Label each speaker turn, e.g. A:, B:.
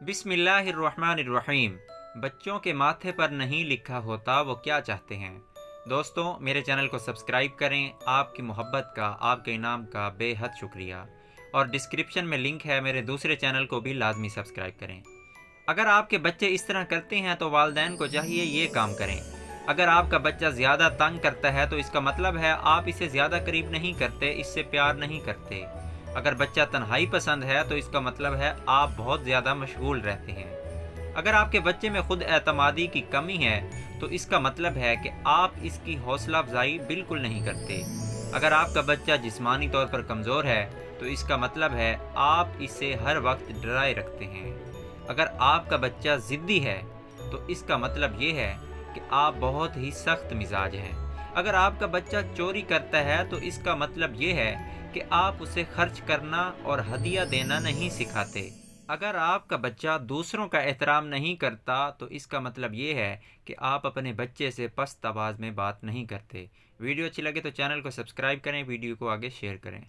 A: बिस्मिल्लाहिर्रहमानिर्रहीम। बच्चों के माथे पर नहीं लिखा होता वो क्या चाहते हैं। दोस्तों, मेरे चैनल को सब्सक्राइब करें। आपकी मोहब्बत का, आपके इनाम का बेहद शुक्रिया। और डिस्क्रिप्शन में लिंक है, मेरे दूसरे चैनल को भी लाजमी सब्सक्राइब करें। अगर आपके बच्चे इस तरह करते हैं तो वालिदैन को चाहिए ये काम करें। अगर आपका बच्चा ज़्यादा तंग करता है तो इसका मतलब है आप इसे ज़्यादा करीब नहीं करते, इससे प्यार नहीं करते। अगर बच्चा तन्हाई पसंद है तो इसका मतलब है आप बहुत ज़्यादा मशगूल रहते हैं। अगर आपके बच्चे में खुद एतमादी की कमी है तो इसका मतलब है कि आप इसकी हौसला अफजाई बिल्कुल नहीं करते। अगर आपका बच्चा जिस्मानी तौर पर कमज़ोर है तो इसका मतलब है आप इसे हर वक्त डराए रखते हैं। अगर आपका बच्चा ज़िद्दी है तो इसका मतलब ये है कि आप बहुत ही सख्त मिजाज हैं। अगर आपका बच्चा चोरी करता है तो इसका मतलब ये है कि आप उसे खर्च करना और हदिया देना नहीं सिखाते। अगर आपका बच्चा दूसरों का एहतराम नहीं करता तो इसका मतलब ये है कि आप अपने बच्चे से पस्त आवाज़ में बात नहीं करते। वीडियो अच्छी लगे तो चैनल को सब्सक्राइब करें, वीडियो को आगे शेयर करें।